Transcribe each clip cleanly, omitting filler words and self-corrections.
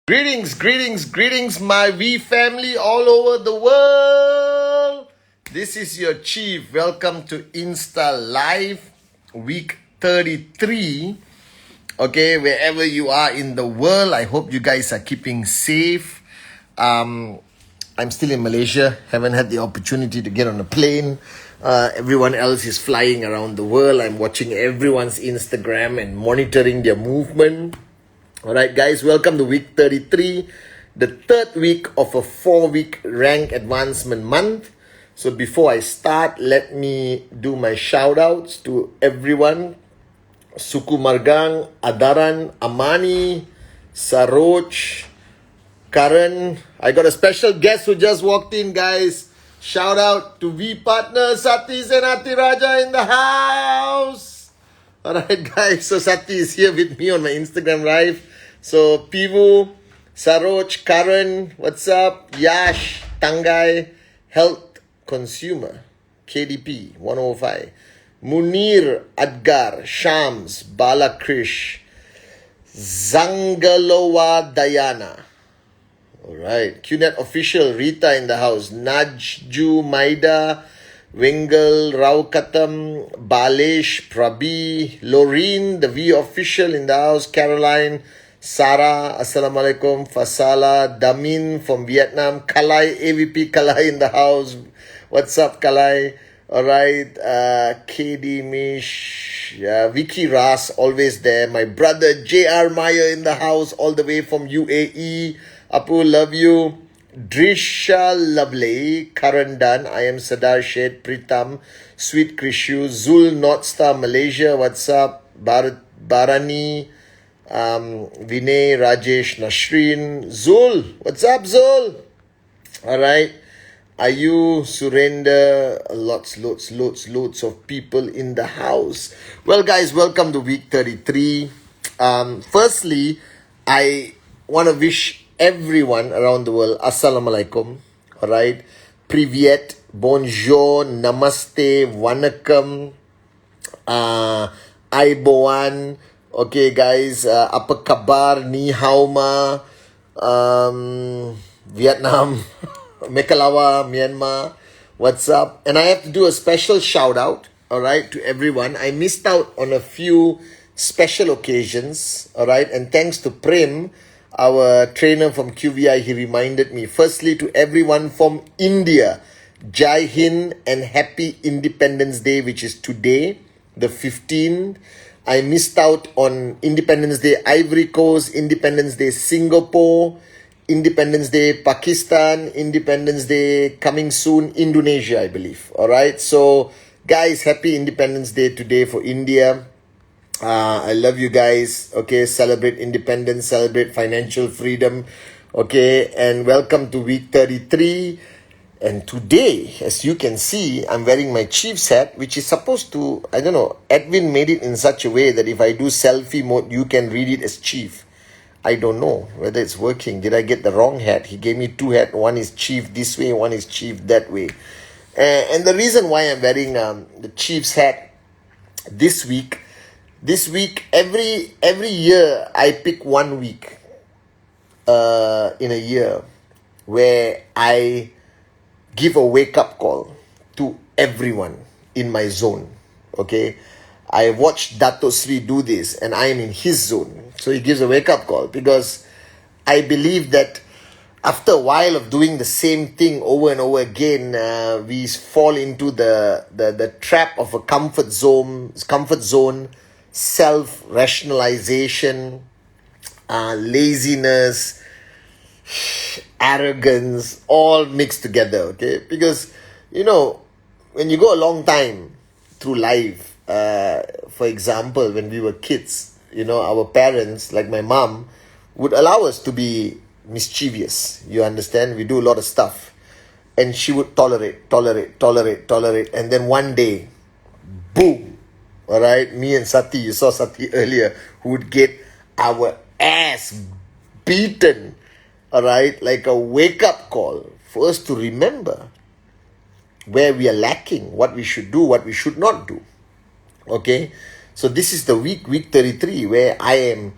Greetings, my V family all over the world. This is your chief. Welcome to Insta Live, week 33. Okay, wherever you are in the world, I hope you guys are keeping safe. I'm still in Malaysia, haven't had the opportunity to get on a plane. Everyone else is flying around the world. I'm watching everyone's Instagram and monitoring their movement. Alright guys, welcome to week 33, the third week of a 4-week rank advancement month. So before I start, let me do my shout outs to everyone. Suku Margang, Adaran, Amani, Saroj, Karan. I got a special guest who just walked in, guys. Shout out to V partner Satish and Atiraja in the house. Alright guys, so Sati is here with me on my Instagram live. So Pivu, Saroj, Karan, what's up? Yash, Tangai, Health Consumer, KDP 105. Munir, Adgar, Shams, Balakrish, Zangalowa, Dayana. Alright, QNet official, Rita in the house. Najju, Maida, Wingle, Raukatam, Balesh, Prabi, Loreen, the V official in the house. Caroline, Sarah, Assalamualaikum, Fasala, Damin from Vietnam, Kalai, AVP Kalai in the house. What's up, Kalai? Alright, KD Mish, Vicky Ras, always there. My brother JR Meyer in the house, all the way from UAE. Apu, love you. Drisha Lovely, Karandan, I am Sadar Shed, Pritam, Sweet Krishu, Zul Northstar Malaysia, what's up? Barani, Vinay, Rajesh, Nashrin, Zul, what's up, Zul? Alright, Ayu, Surrender, lots of people in the house. Well, guys, welcome to week 33. Firstly, I want to wish everyone around the world Assalamualaikum. Alright, Privyet, Bonjour, Namaste, Vanakkam, Aiboan. Okay guys, apa kabar, Ni Hao Ma, Vietnam, Mekalawa, Myanmar, what's up? And I have to do a special shout out, alright, to everyone. I missed out on a few special occasions, alright, and thanks to Prem, our trainer from QVI, he reminded me. Firstly, to everyone from India, Jai Hind and Happy Independence Day, which is today, the 15th. I missed out on Independence Day Ivory Coast, Independence Day Singapore, Independence Day Pakistan, Independence Day coming soon, Indonesia, I believe. Alright, so guys, Happy Independence Day today for India. I love you guys. Okay, celebrate independence, celebrate financial freedom. Okay, and welcome to week 33. And today, as you can see, I'm wearing my Chiefs hat, which is supposed to, I don't know, Edwin made it in such a way that if I do selfie mode, you can read it as Chief. I don't know whether it's working. Did I get the wrong hat? He gave me two hats. One is Chief this way, one is Chief that way. And the reason why I'm wearing the Chiefs hat this week, every year, I pick 1 week in a year where I give a wake-up call to everyone in my zone, okay? I watched Dato Sri do this, and I am in his zone. So he gives a wake-up call because I believe that after a while of doing the same thing over and over again, we fall into the trap of a comfort zone, self-rationalization, laziness, arrogance, all mixed together, okay? Because, you know, when you go a long time through life, for example, when we were kids, you know, our parents, like my mom, would allow us to be mischievous. You understand? We do a lot of stuff. And she would tolerate. And then one day, boom, all right, me and Sati, you saw Sati earlier, who would get our ass beaten, all right, like a wake-up call for us to remember where we are lacking, what we should do, what we should not do. Okay, so this is the week 33, where I am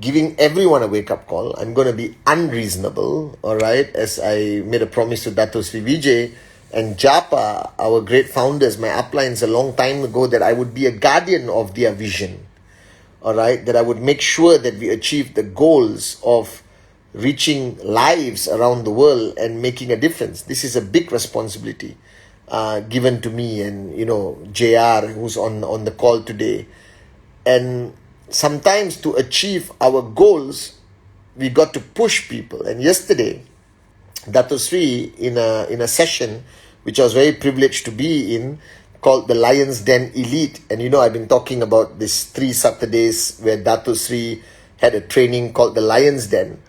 giving everyone a wake-up call. I'm going to be unreasonable, all right, as I made a promise to Dato Sri Vijay and Japa, our great founders, my uplines a long time ago, that I would be a guardian of their vision, all right, that I would make sure that we achieve the goals of reaching lives around the world and making a difference. This is a big responsibility given to me and, JR, who's on the call today. And sometimes to achieve our goals, we got to push people. And yesterday, Dato Sri, in a session, which I was very privileged to be in, called the Lion's Den Elite. And I've been talking about these 3 Saturdays where Dato Sri had a training called the Lion's Den.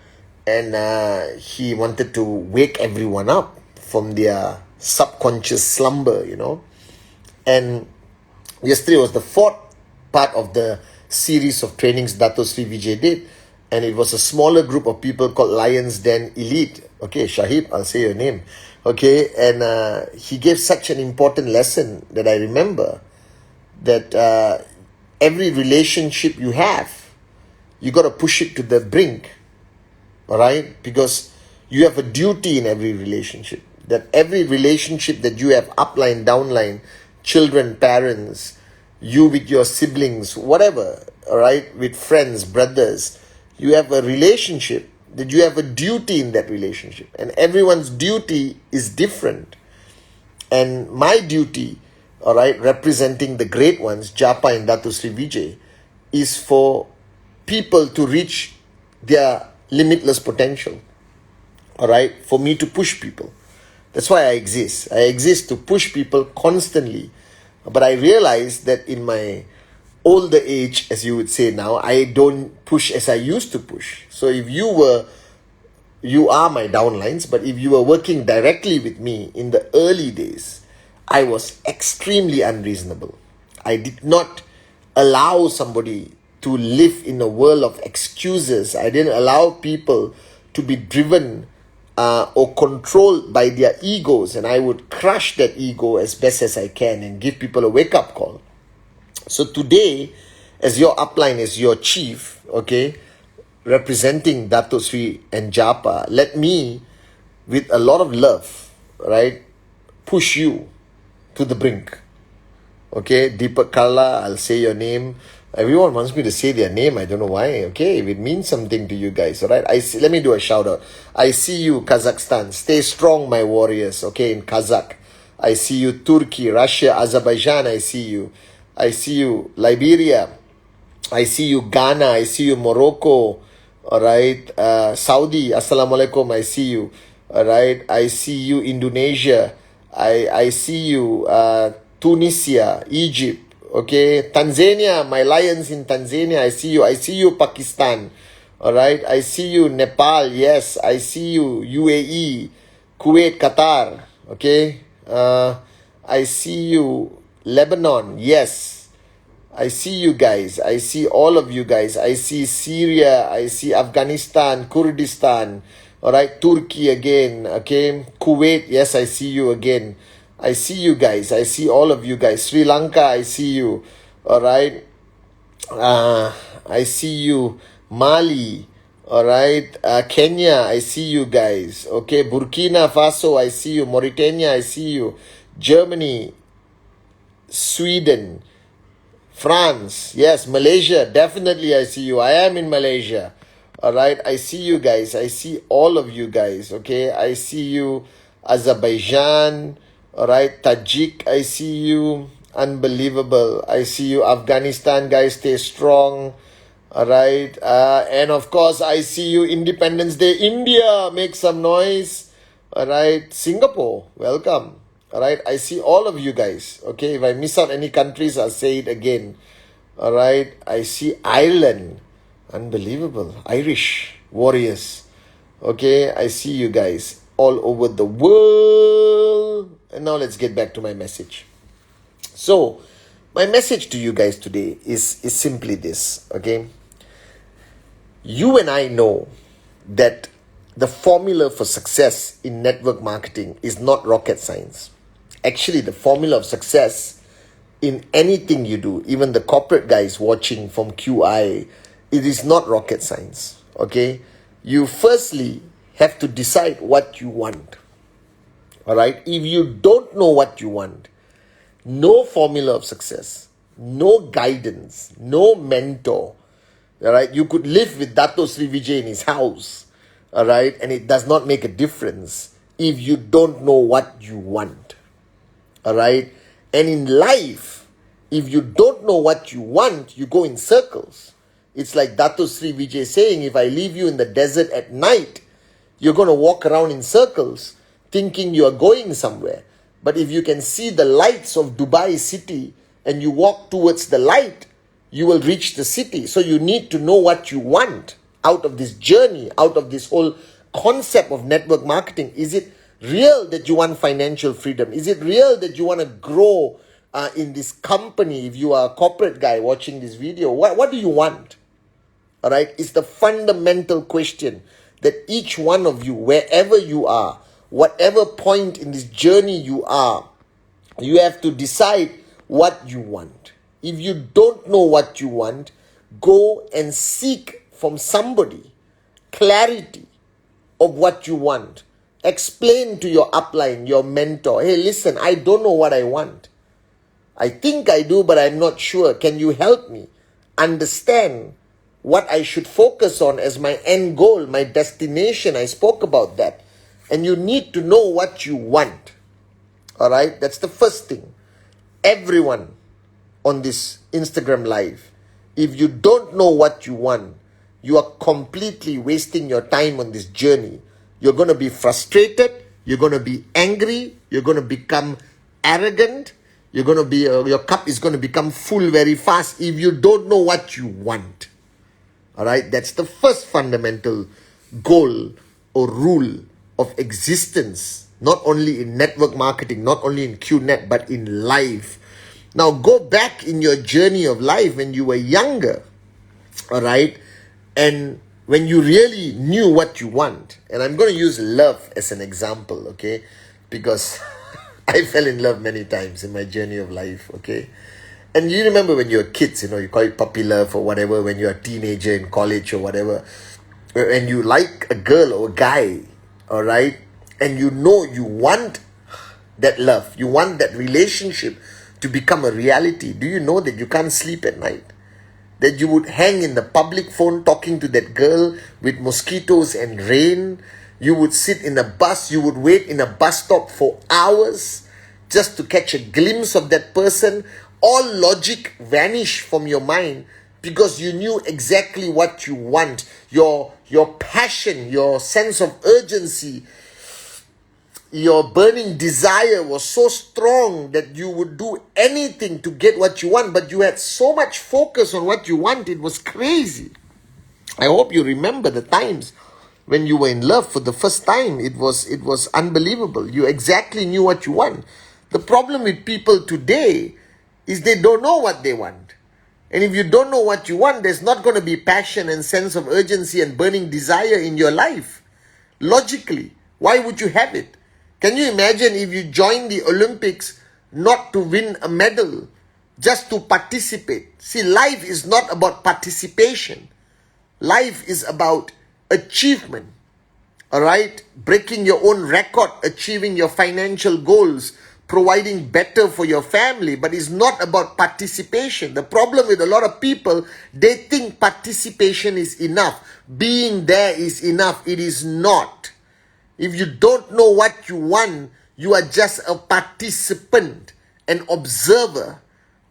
And he wanted to wake everyone up from their subconscious slumber, And yesterday was the 4th part of the series of trainings Dato Sri Vijay did. And it was a smaller group of people called Lion's Den Elite. Okay, Shahib, I'll say your name. Okay, and he gave such an important lesson that I remember, that every relationship you have, you got to push it to the brink. All right, because you have a duty in every relationship. That every relationship that you have, upline, downline, children, parents, you with your siblings, whatever, all right, with friends, brothers, you have a relationship, that you have a duty in that relationship. And everyone's duty is different. And my duty, all right, representing the great ones, Japa and Dato Sri Vijay, is for people to reach their limitless potential, all right, for me to push people. That's why I exist. I exist to push people constantly. But I realized that in my older age, as you would say now, I don't push as I used to push. So if you are my downlines, but if you were working directly with me in the early days, I was extremely unreasonable. I did not allow somebody to live in a world of excuses. I didn't allow people to be driven or controlled by their egos, and I would crush that ego as best as I can and give people a wake-up call. So today, as your upline, as your chief, okay, representing Dato Sri and Japa, let me, with a lot of love, right, push you to the brink. Okay, Deepak Kalla, I'll say your name. Everyone wants me to say their name. I don't know why. Okay, if it means something to you guys, all right? Let me do a shout out. I see you, Kazakhstan. Stay strong, my warriors. Okay, in Kazakh. I see you, Turkey, Russia, Azerbaijan. I see you. I see you, Liberia. I see you, Ghana. I see you, Morocco. All right, Saudi. Assalamu alaikum. I see you. All right. I see you, Indonesia. I see you, Tunisia, Egypt. Okay, Tanzania, my lions in Tanzania, I see you. I see you, Pakistan. All right, I see you, Nepal. Yes, I see you, UAE, Kuwait, Qatar. Okay, I see you, Lebanon. Yes, I see you guys. I see all of you guys. I see Syria. I see Afghanistan, Kurdistan. All right, Turkey again. Okay, Kuwait. Yes, I see you again. I see you guys. I see all of you guys. Sri Lanka, I see you. All right. I see you. Mali. All right. Kenya, I see you guys. Okay. Burkina Faso, I see you. Mauritania, I see you. Germany. Sweden. France. Yes. Malaysia, definitely I see you. I am in Malaysia. All right. I see you guys. I see all of you guys. Okay. I see you. Azerbaijan. Alright, Tajik, I see you. Unbelievable. I see you. Afghanistan, guys, stay strong. Alright, and of course, I see you. Independence Day, India, make some noise. Alright, Singapore, welcome. Alright, I see all of you guys. Okay, if I miss out any countries, I'll say it again. Alright, I see Ireland. Unbelievable. Irish warriors. Okay, I see you guys all over the world. And now let's get back to my message. So, my message to you guys today is simply this, okay? You and I know that the formula for success in network marketing is not rocket science. Actually, the formula of success in anything you do, even the corporate guys watching from QI, It is not rocket science, okay? You firstly have to decide what you want, all right? If you don't know what you want, no formula of success, no guidance, no mentor, all right? You could live with Dato Sri Vijay in his house, all right? And it does not make a difference if you don't know what you want, all right? And in life, if you don't know what you want, you go in circles. It's like Dato Sri Vijay saying, if I leave you in the desert at night, you're going to walk around in circles thinking you are going somewhere. But if you can see the lights of Dubai city and you walk towards the light, you will reach the city. So you need to know what you want out of this journey, out of this whole concept of network marketing. Is it real that you want financial freedom? Is it real that you want to grow in this company? If you are a corporate guy watching this video, what do you want? All right, it's the fundamental question that each one of you, wherever you are, whatever point in this journey you are, you have to decide what you want. If you don't know what you want, go and seek from somebody clarity of what you want. Explain to your upline, your mentor, hey, listen, I don't know what I want. I think I do, but I'm not sure. Can you help me understand what I should focus on as my end goal, my destination? I spoke about that. And you need to know what you want. All right? That's the first thing. Everyone on this Instagram live, if you don't know what you want, you are completely wasting your time on this journey. You're going to be frustrated. You're going to be angry. You're going to become arrogant. You're going to be, your cup is going to become full very fast if you don't know what you want. All right, that's the first fundamental goal or rule of existence, not only in network marketing, not only in QNet, but in life. Now go back in your journey of life when you were younger, all right, and when you really knew what you want. And I'm going to use love as an example, okay, because I fell in love many times in my journey of life, okay. And you remember when you were kids, you call it puppy love or whatever, when you're a teenager in college or whatever, and you like a girl or a guy, all right, and you know you want that love, you want that relationship to become a reality. Do you know that you can't sleep at night? That you would hang in the public phone talking to that girl with mosquitoes and rain. You would sit in a bus, you would wait in a bus stop for hours just to catch a glimpse of that person. All logic vanished from your mind because you knew exactly what you want. Your passion, your sense of urgency, your burning desire was so strong that you would do anything to get what you want, but you had so much focus on what you want, it was crazy. I hope you remember the times when you were in love for the first time. It was unbelievable. You exactly knew what you want. The problem with people today is they don't know what they want. And if you don't know what you want, there's not going to be passion and sense of urgency and burning desire in your life. Logically, why would you have it? Can you imagine if you join the Olympics not to win a medal, just to participate? See, life is not about participation. Life is about achievement. All right? Breaking your own record, achieving your financial goals, providing better for your family, but it's not about participation. The problem with a lot of people, they think participation is enough. Being there is enough. It is not. If you don't know what you want, you are just a participant, an observer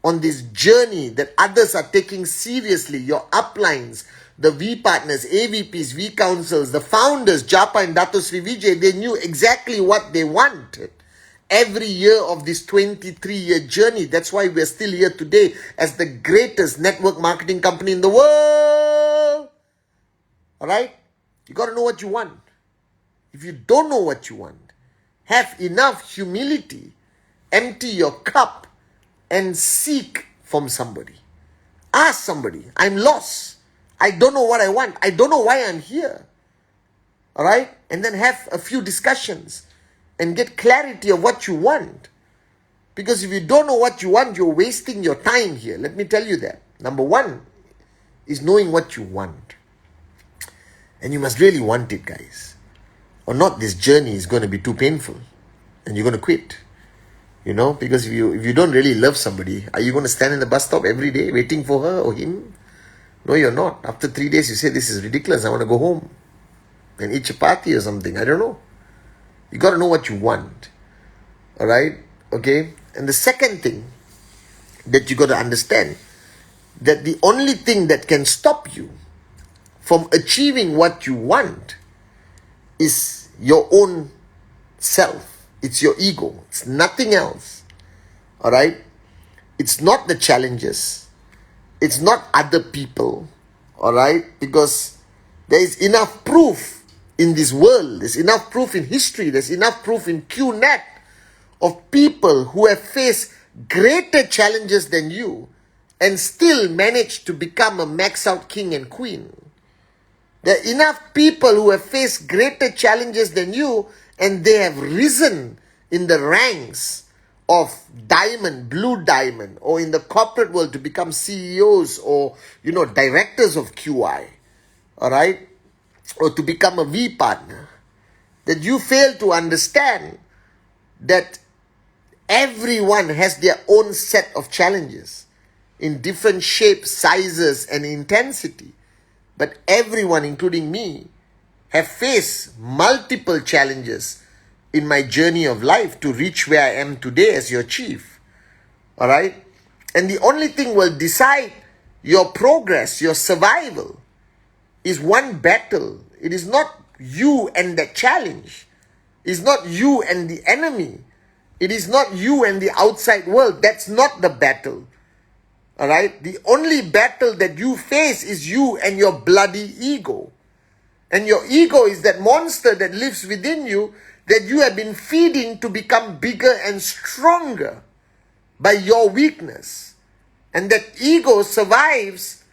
on this journey that others are taking seriously. Your uplines, the V partners, AVPs, V councils, the founders, Japa and Dato Sri Vijay, they knew exactly what they wanted. Every year of this 23-year journey, that's why we're still here today as the greatest network marketing company in the world. All right? You got to know what you want. If you don't know what you want, have enough humility, empty your cup and seek from somebody. Ask somebody, I'm lost. I don't know what I want. I don't know why I'm here. All right? And then have a few discussions and get clarity of what you want. Because if you don't know what you want, you're wasting your time here. Let me tell you that. Number one, is knowing what you want. And you must really want it, guys. Or not, this journey is going to be too painful. And you're going to quit. Because if you don't really love somebody, are you going to stand in the bus stop every day waiting for her or him? No, you're not. After 3 days, you say, this is ridiculous. I want to go home and eat chapati or something. I don't know. You got to know what you want. All right? Okay? And the second thing that you got to understand, that the only thing that can stop you from achieving what you want is your own self. It's your ego. It's nothing else. All right? It's not the challenges. It's not other people. All right? Because there is enough proof in this world. There's enough proof in history. There's enough proof in QNet of people who have faced greater challenges than you and still managed to become a max out king and queen. There are enough people who have faced greater challenges than you and they have risen in the ranks of diamond, blue diamond, or in the corporate world to become CEOs or, directors of QI. All right? Or to become a V partner. That you fail to understand that everyone has their own set of challenges in different shapes, sizes, and intensity. But everyone, including me, have faced multiple challenges in my journey of life to reach where I am today as your chief. All right? And the only thing will decide your progress, your survival, is one battle. It is not you and that challenge. It's not you and the enemy. It is not you and the outside world. That's not the battle. All right? The only battle that you face is you and your bloody ego. And your ego is that monster that lives within you that you have been feeding to become bigger and stronger by your weakness. And that ego survives,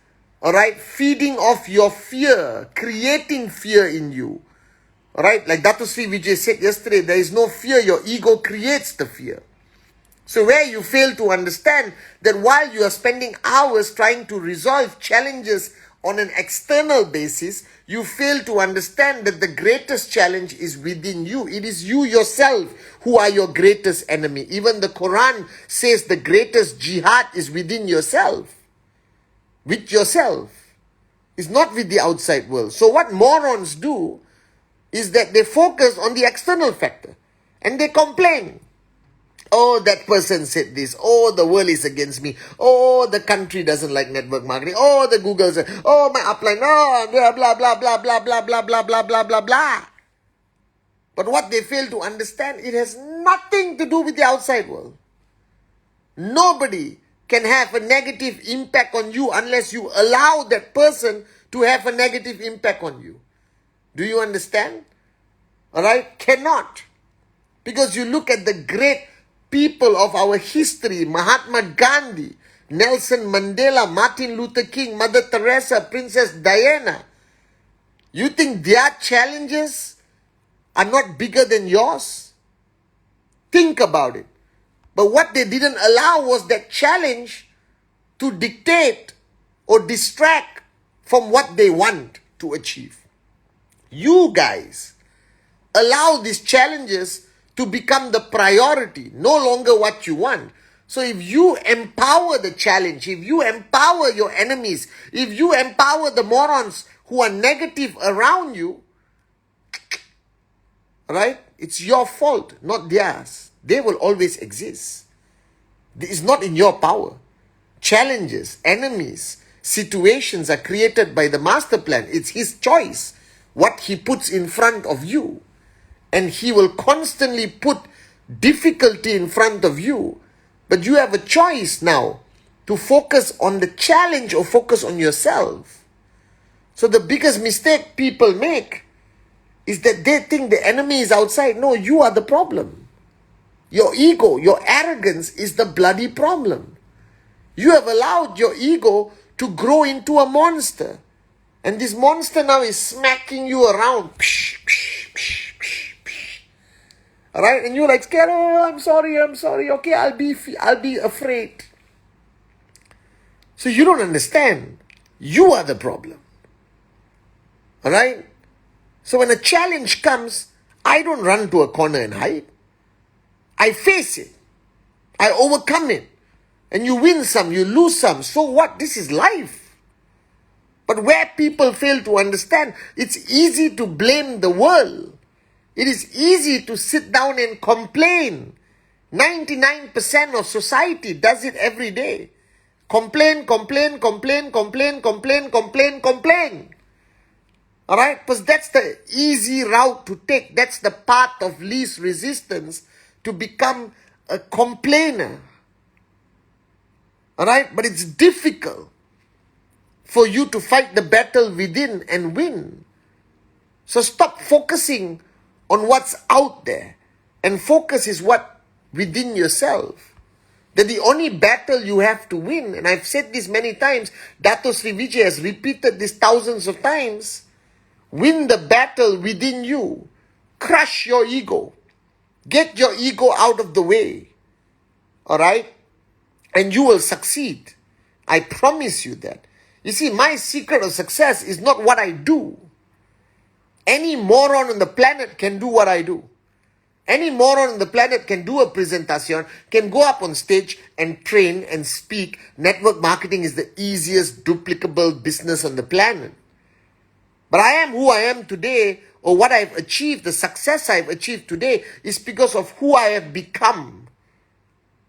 all right, feeding off your fear, creating fear in you. All right, like Dato Sri Vijay said yesterday, there is no fear, your ego creates the fear. So where you fail to understand that while you are spending hours trying to resolve challenges on an external basis, you fail to understand that the greatest challenge is within you. It is you yourself who are your greatest enemy. Even the Quran says the greatest jihad is within yourself. With yourself. It's not with the outside world. So what morons do is that they focus on the external factor. And they complain. Oh, that person said this. Oh, the world is against me. Oh, the country doesn't like network marketing. Oh, the Google said, oh, my upline. Oh, blah, blah, blah, blah, blah, blah, blah, blah, blah, blah, blah, blah. But what they fail to understand, it has nothing to do with the outside world. Nobody can have a negative impact on you unless you allow that person to have a negative impact on you. Do you understand? All right? Cannot. Because you look at the great people of our history, Mahatma Gandhi, Nelson Mandela, Martin Luther King, Mother Teresa, Princess Diana. You think their challenges are not bigger than yours? Think about it. But what they didn't allow was that challenge to dictate or distract from what they want to achieve. You guys allow these challenges to become the priority, no longer what you want. So if you empower the challenge, if you empower your enemies, if you empower the morons who are negative around you, right? It's your fault, not theirs. They will always exist. It's not in your power. Challenges, enemies, situations are created by the master plan. It's his choice, what he puts in front of you. And he will constantly put difficulty in front of you. But you have a choice now to focus on the challenge or focus on yourself. So the biggest mistake people make is that they think the enemy is outside. No, you are the problem. Your ego, your arrogance is the bloody problem. You have allowed your ego to grow into a monster. And this monster now is smacking you around. Psh, psh, psh. Alright, and you're like scared. Oh, I'm sorry. Okay, I'll be afraid. So you don't understand You are the problem. Alright? So when a challenge comes, I don't run to a corner and hide. I face it. I overcome it. And you win some, you lose some. So what? This is life. But where people fail to understand, it's easy to blame the world. It is easy to sit down and complain. 99% of society does it every day. Complain, complain, complain, complain, complain, complain, complain. Alright? Because that's the easy route to take. That's the path of least resistance to become a complainer. Alright? But it's difficult for you to fight the battle within and win. So stop focusing on what's out there and focus is what within yourself. That the only battle you have to win, and I've said this many times, Dato Sri Vijay has repeated this thousands of times, win the battle within you. Crush your ego. Get your ego out of the way. Alright? And you will succeed. I promise you that. You see, my secret of success is not what I do. Any moron on the planet can do what I do. Any moron on the planet can do a presentation, can go up on stage and train and speak. Network marketing is the easiest duplicable business on the planet. But I am who I am today, or what I've achieved, the success I've achieved today is because of who I have become.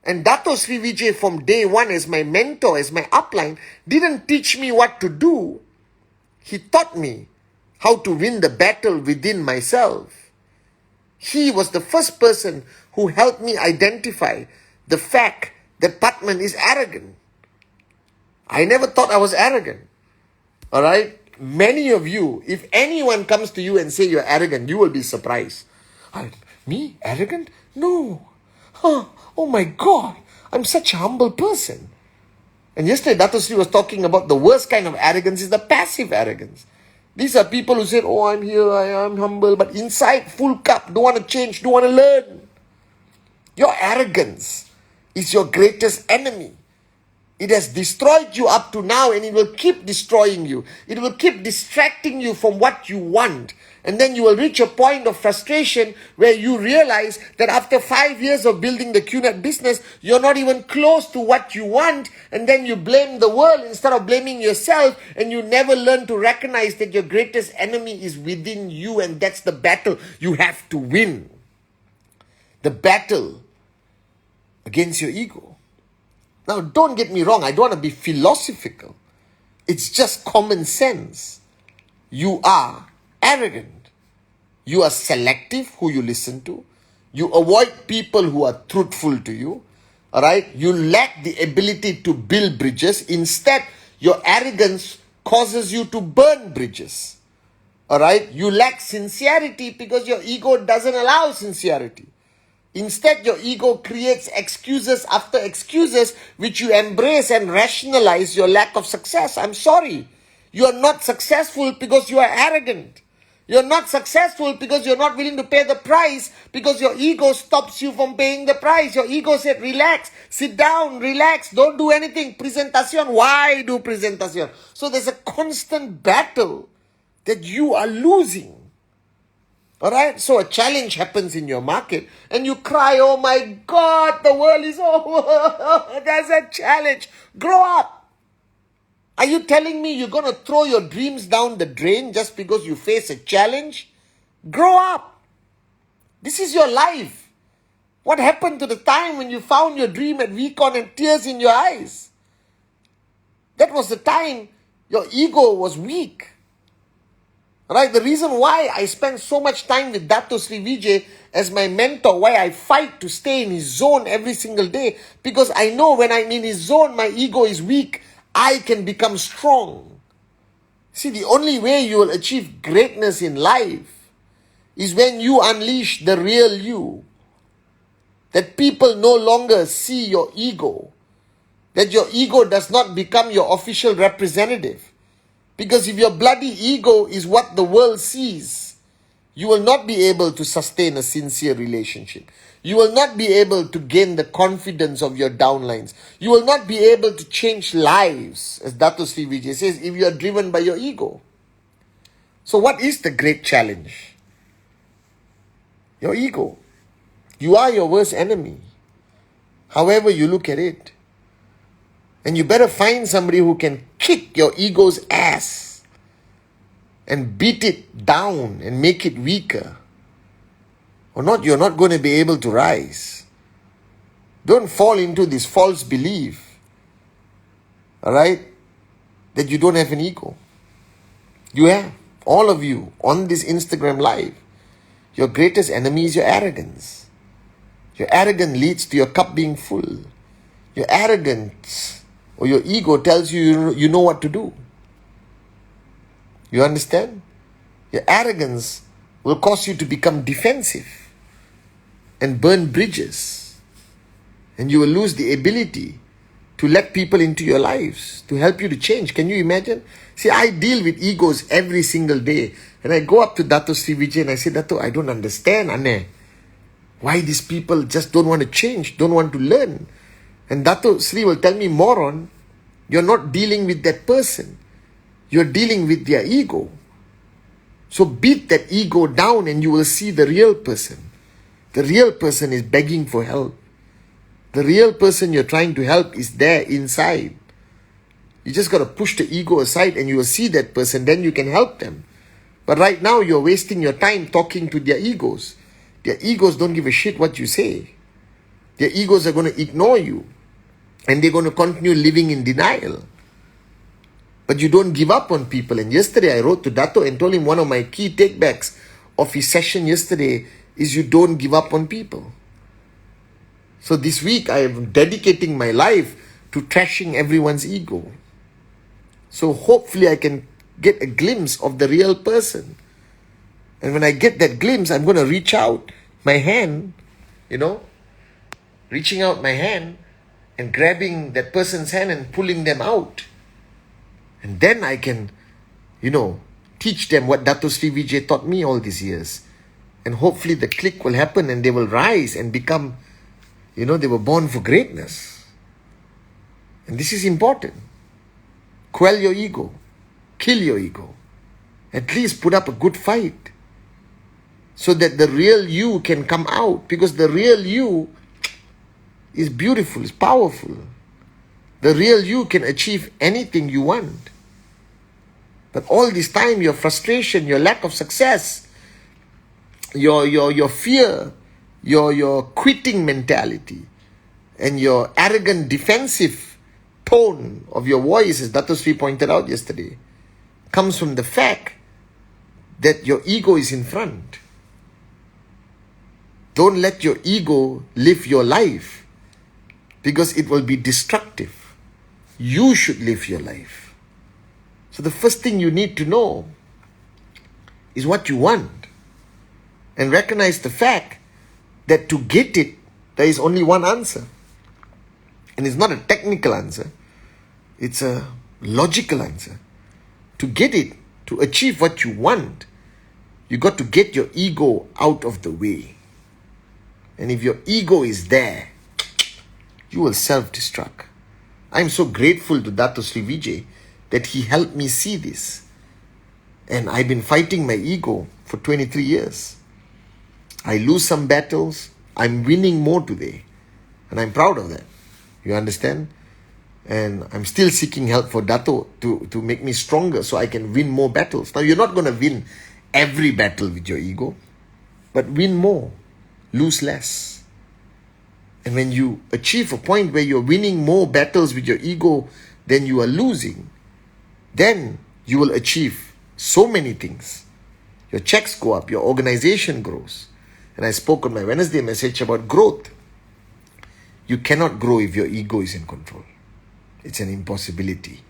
And Dato Sri Vijay from day one as my mentor, as my upline, didn't teach me what to do. He taught me how to win the battle within myself. He was the first person who helped me identify the fact that Patman is arrogant. I never thought I was arrogant. Alright? Many of you, if anyone comes to you and say you're arrogant, you will be surprised. Me? Arrogant? No. Oh my God. I'm such a humble person. And yesterday Dato Sri was talking about the worst kind of arrogance is the passive arrogance. These are people who said, oh, I'm here, I'm humble, but inside, full cup, don't want to change, don't want to learn. Your arrogance is your greatest enemy. It has destroyed you up to now and it will keep destroying you. It will keep distracting you from what you want. And then you will reach a point of frustration where you realize that after 5 years of building the QNet business, you're not even close to what you want. And then you blame the world instead of blaming yourself. And you never learn to recognize that your greatest enemy is within you. And that's the battle you have to win. The battle against your ego. Now, don't get me wrong. I don't want to be philosophical. It's just common sense. You are arrogant. You are selective who you listen to. You avoid people who are truthful to you. Alright? You lack the ability to build bridges. Instead, your arrogance causes you to burn bridges. Alright? You lack sincerity because your ego doesn't allow sincerity. Instead, your ego creates excuses after excuses which you embrace and rationalize your lack of success. I'm sorry. You are not successful because you are arrogant. You're not successful because you're not willing to pay the price because your ego stops you from paying the price. Your ego said, relax, sit down, relax, don't do anything. Presentation, why do presentation? So there's a constant battle that you are losing. Alright, so a challenge happens in your market and you cry, oh my God, the world is over. There's a challenge. Grow up. Are you telling me you're going to throw your dreams down the drain just because you face a challenge? Grow up. This is your life. What happened to the time when you found your dream at VCon and tears in your eyes? That was the time your ego was weak. Right? The reason why I spend so much time with Dato Sri Vijay as my mentor, why I fight to stay in his zone every single day, because I know when I'm in his zone, my ego is weak. I can become strong. See, the only way you will achieve greatness in life is when you unleash the real you. That people no longer see your ego. That your ego does not become your official representative. Because if your bloody ego is what the world sees, You will not be able to sustain a sincere relationship. You will not be able to gain the confidence of your downlines. You will not be able to change lives, as Dato Sri Vijay says, if you are driven by your ego. So what is the great challenge? Your ego. You are your worst enemy, however you look at it. And you better find somebody who can kick your ego's ass and beat it down and make it weaker. Or not, you're not going to be able to rise. Don't fall into this false belief, all right, that you don't have an ego. You have. All of you on this Instagram live, your greatest enemy is your arrogance. Your arrogance leads to your cup being full. Your arrogance or your ego tells you you know what to do. You understand? Your arrogance will cause you to become defensive and burn bridges. And you will lose the ability to let people into your lives, to help you to change. Can you imagine? See, I deal with egos every single day. And I go up to Dato Sri Vijay and I say, Dato, I don't understand, Anne. Why these people just don't want to change, don't want to learn. And Dato Sri will tell me, moron, you're not dealing with that person. You're dealing with their ego. So beat that ego down and you will see the real person. The real person is begging for help. The real person you're trying to help is there inside. You just got to push the ego aside and you will see that person. Then you can help them. But right now you're wasting your time talking to their egos. Their egos don't give a shit what you say. Their egos are going to ignore you. And they're going to continue living in denial. But you don't give up on people. And yesterday I wrote to Dato and told him one of my key takebacks of his session yesterday is you don't give up on people. So this week I am dedicating my life to trashing everyone's ego. So hopefully I can get a glimpse of the real person. And when I get that glimpse, I'm going to reach out my hand, reaching out my hand and grabbing that person's hand and pulling them out. And then I can, teach them what Dato Sri Vijay taught me all these years. And hopefully the click will happen and they will rise and become, they were born for greatness. And this is important. Quell your ego. Kill your ego. At least put up a good fight. So that the real you can come out. Because the real you is beautiful, is powerful. The real you can achieve anything you want. But all this time, your frustration, your lack of success, your fear, your quitting mentality, and your arrogant defensive tone of your voice, as Dato Sri pointed out yesterday, comes from the fact that your ego is in front. Don't let your ego live your life, because it will be destructive. You should live your life. So the first thing you need to know is what you want. And recognize the fact that to get it, there is only one answer. And it's not a technical answer. It's a logical answer. To get it, to achieve what you want, you got to get your ego out of the way. And if your ego is there, you will self-destruct. I'm so grateful to Dato Sri Vijay that he helped me see this. And I've been fighting my ego for 23 years. I lose some battles. I'm winning more today. And I'm proud of that. You understand? And I'm still seeking help for Dato to make me stronger so I can win more battles. Now, you're not going to win every battle with your ego, but win more, lose less. And when you achieve a point where you're winning more battles with your ego than you are losing, then you will achieve so many things. Your checks go up, your organization grows. And I spoke on my Wednesday message about growth. You cannot grow if your ego is in control. It's an impossibility.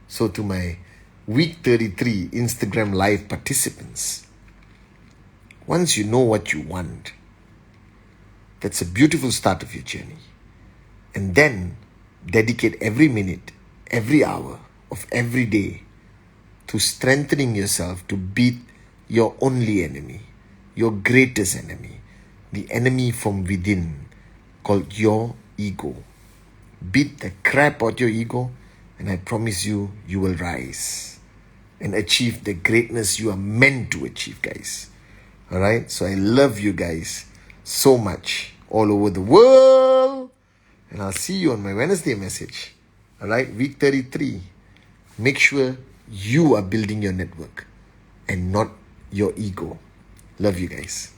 So to my week 33 Instagram live participants, once you know what you want, that's a beautiful start of your journey. And then dedicate every minute, every hour of every day to strengthening yourself to beat your only enemy, your greatest enemy, the enemy from within called your ego. Beat the crap out your ego, and I promise you, you will rise and achieve the greatness you are meant to achieve, guys. Alright, so I love you guys so much all over the world, and I'll see you on my Wednesday message. Alright, week 33. Make sure you are building your network and not your ego. Love you guys.